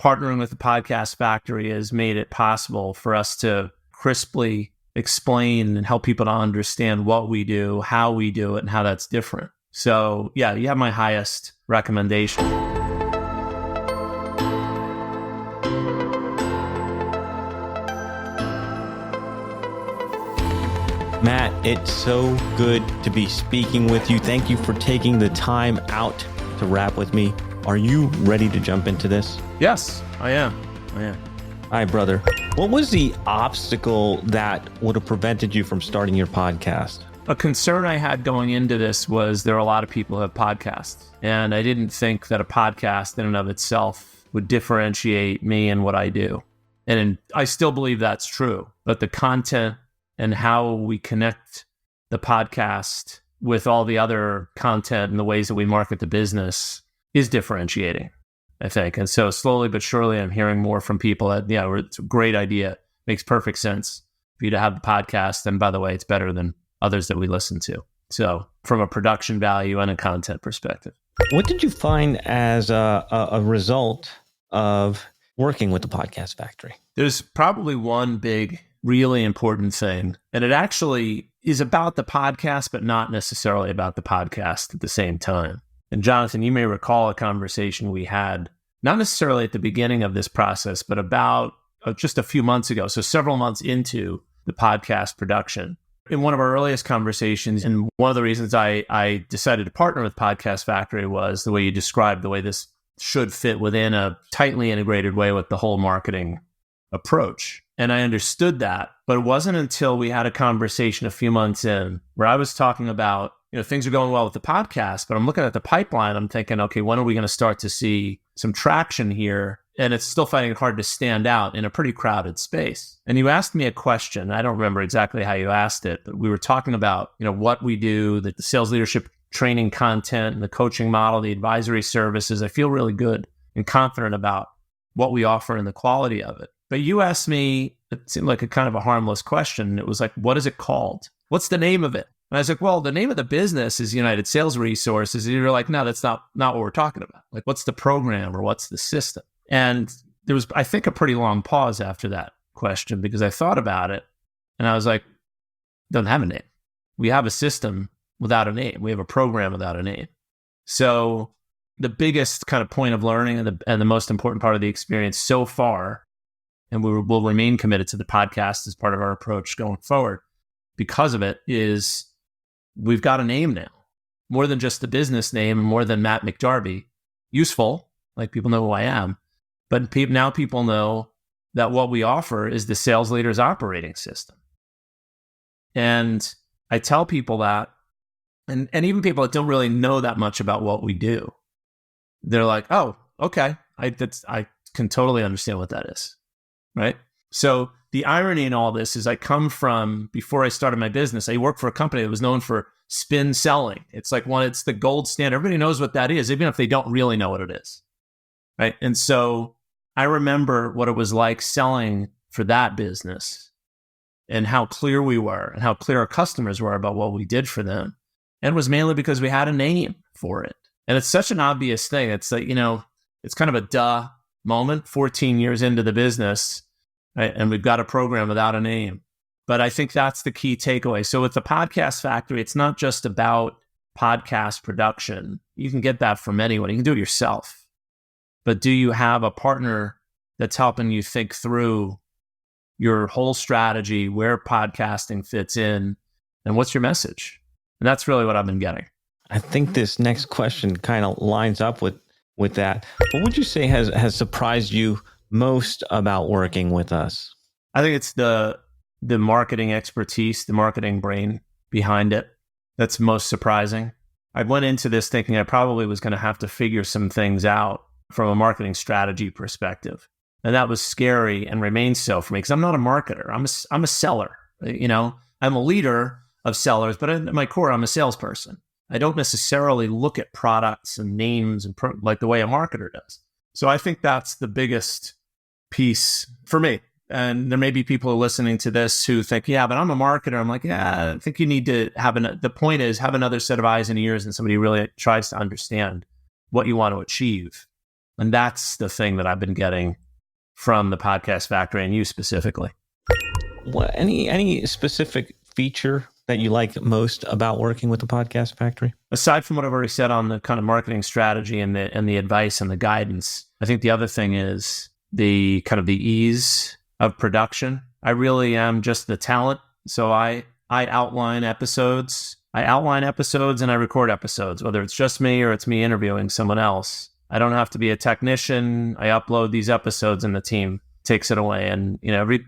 partnering with the Podcast Factory has made it possible for us to crisply explain and help people to understand what we do, how we do it, and how that's different. So yeah, you have my highest recommendation. Matt, it's so good to be speaking with you. Thank you for taking the time out to rap with me. Are you ready to jump into this? Yes, I am. All right, brother. What was the obstacle that would have prevented you from starting your podcast? A concern I had going into this was there are a lot of people who have podcasts, and I didn't think that a podcast in and of itself would differentiate me and what I do. And I still believe that's true, but the content and how we connect the podcast with all the other content and the ways that we market the business is differentiating, I think. And so slowly but surely, I'm hearing more from people that, yeah, it's a great idea. Makes perfect sense for you to have the podcast. And by the way, it's better than others that we listen to. So from a production value and a content perspective. What did you find as a result of working with the Podcast Factory? There's probably one big, really important thing, and it actually is about the podcast, but not necessarily about the podcast at the same time. And Jonathan, you may recall a conversation we had, not necessarily at the beginning of this process, but about just a few months ago. So several months into the podcast production. In one of our earliest conversations, and one of the reasons I decided to partner with Podcast Factory was the way you described the way this should fit within a tightly integrated way with the whole marketing approach. And I understood that, but it wasn't until we had a conversation a few months in where I was talking about, things are going well with the podcast, but I'm looking at the pipeline. I'm thinking, okay, when are we going to start to see some traction here? And it's still finding it hard to stand out in a pretty crowded space. And you asked me a question. I don't remember exactly how you asked it, but we were talking about, what we do, the sales leadership training content and the coaching model, the advisory services. I feel really good and confident about what we offer and the quality of it. But you asked me, it seemed like a kind of a harmless question. It was like, what is it called? What's the name of it? And I was like, well, the name of the business is United Sales Resources. And you're like, no, that's not what we're talking about. Like, what's the program or what's the system? And there was, I think, a pretty long pause after that question because I thought about it and I was like, doesn't have a name. We have a system without a name. We have a program without a name. So the biggest kind of point of learning and the most important part of the experience so far, and we'll remain committed to the podcast as part of our approach going forward because of it, is we've got a name now. More than just the business name, more than Matt McDarby. Useful, like people know who I am. But now people know that what we offer is the sales leader's operating system. And I tell people that, and even people that don't really know that much about what we do, they're like, oh, okay, I can totally understand what that is. Right? So the irony in all this is I come from, before I started my business, I worked for a company that was known for spin selling. It's like it's the gold standard. Everybody knows what that is, even if they don't really know what it is. Right? And so I remember what it was like selling for that business and how clear we were and how clear our customers were about what we did for them. And it was mainly because we had a name for it. And it's such an obvious thing. It's like, it's kind of a duh moment, 14 years into the business, right? And we've got a program without a name. But I think that's the key takeaway. So with the Podcast Factory, it's not just about podcast production. You can get that from anyone. You can do it yourself. But do you have a partner that's helping you think through your whole strategy, where podcasting fits in, and what's your message? And that's really what I've been getting. I think this next question kind of lines up with that. What would you say has surprised you most about working with us? I think it's the marketing expertise, the marketing brain behind it. That's most surprising. I went into this thinking I probably was going to have to figure some things out from a marketing strategy perspective. And that was scary and remains so for me because I'm not a marketer. I'm a seller. I'm a leader of sellers, but at my core, I'm a salesperson. I don't necessarily look at products and names and like the way a marketer does. So I think that's the biggest piece for me. And there may be people listening to this who think, yeah, but I'm a marketer. I'm like, yeah, I think you need to the point is have another set of eyes and ears and somebody who really tries to understand what you want to achieve. And that's the thing that I've been getting from the Podcast Factory and you specifically. What, any specific feature that you like most about working with the Podcast Factory? Aside from what I've already said on the kind of marketing strategy and the advice and the guidance, I think the other thing is the kind of the ease of production. I really am just the talent. So I outline episodes. I record episodes, whether it's just me or it's me interviewing someone else. I don't have to be a technician. I upload these episodes and the team takes it away. And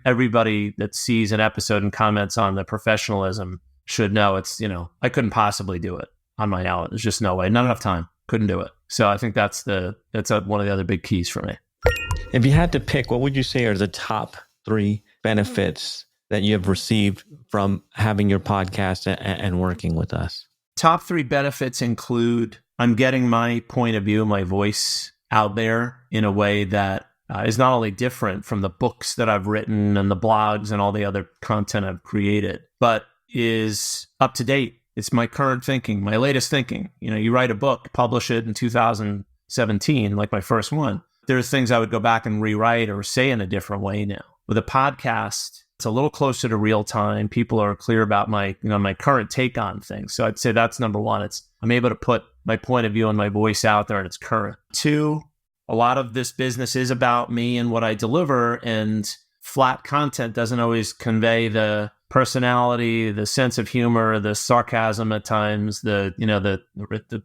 everybody that sees an episode and comments on the professionalism should know it's, I couldn't possibly do it on my own. There's just no way. Not enough time. Couldn't do it. So I think that's one of the other big keys for me. If you had to pick, what would you say are the top 3 benefits that you have received from having your podcast and working with us? Top 3 benefits include I'm getting my point of view, my voice out there in a way that is not only different from the books that I've written and the blogs and all the other content I've created, but is up to date. It's my current thinking, my latest thinking. You write a book, publish it in 2017, like my first one. There's things I would go back and rewrite or say in a different way now. With a podcast, it's a little closer to real time. People are clear about my current take on things. So I'd say that's number 1. I'm able to put my point of view and my voice out there and it's current. 2, a lot of this business is about me and what I deliver, and flat content doesn't always convey the personality, the sense of humor, the sarcasm at times, the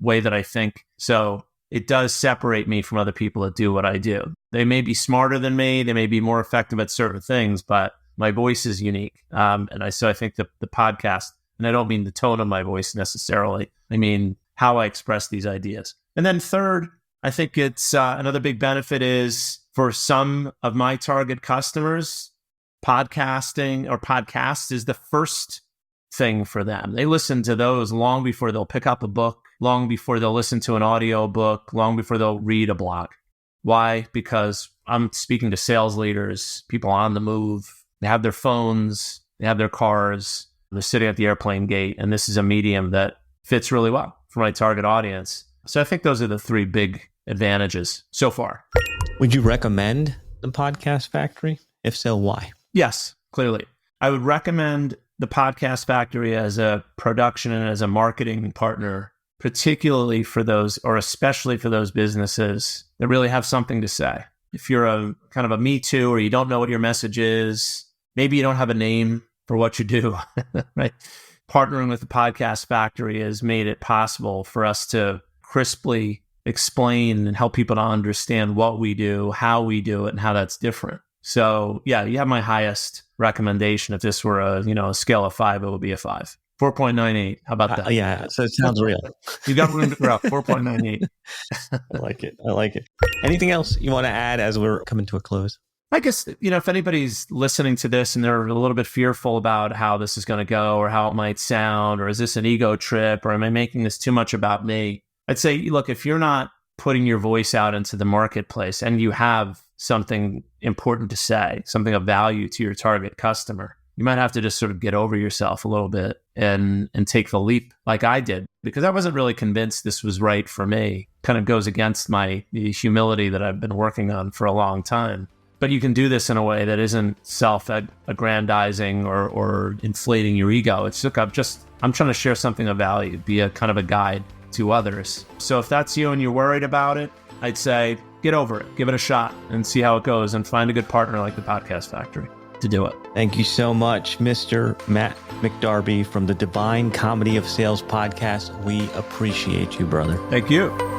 way that I think. So it does separate me from other people that do what I do. They may be smarter than me, they may be more effective at certain things, but my voice is unique. So I think the podcast, and I don't mean the tone of my voice necessarily, I mean how I express these ideas. And then third, I think it's another big benefit is for some of my target customers, podcast is the first thing for them. They listen to those long before they'll pick up a book, long before they'll listen to an audio book, long before they'll read a blog. Why? Because I'm speaking to sales leaders, people on the move. They have their phones, they have their cars, they're sitting at the airplane gate, and this is a medium that fits really well for my target audience. So I think those are the 3 big advantages so far. Would you recommend the Podcast Factory? If so, why? Yes, clearly. I would recommend the Podcast Factory as a production and as a marketing partner, particularly for those, or especially for those businesses that really have something to say. If you're a kind of a me too, or you don't know what your message is, maybe you don't have a name for what you do, right? Partnering with the Podcast Factory has made it possible for us to crisply explain and help people to understand what we do, how we do it, and how that's different. So yeah, you have my highest recommendation. If this were a scale of 5, it would be a 5. 4.98. How about that? Yeah, so it sounds real. You got room to grow. 4.98. I like it. Anything else you want to add as we're coming to a close? I guess, if anybody's listening to this and they're a little bit fearful about how this is going to go or how it might sound, or is this an ego trip, or am I making this too much about me? I'd say, look, if you're not putting your voice out into the marketplace and you have something important to say, something of value to your target customer, you might have to just sort of get over yourself a little bit and take the leap like I did, because I wasn't really convinced this was right for me. Kind of goes against the humility that I've been working on for a long time. But you can do this in a way that isn't self-aggrandizing or inflating your ego. It's look, I'm trying to share something of value, be a kind of a guide to others. So if that's you and you're worried about it, I'd say get over it, give it a shot and see how it goes, and find a good partner like the Podcast Factory to do it. Thank you so much, Mr. Matt McDarby from the Divine Comedy of Sales podcast. We appreciate you, brother. Thank you.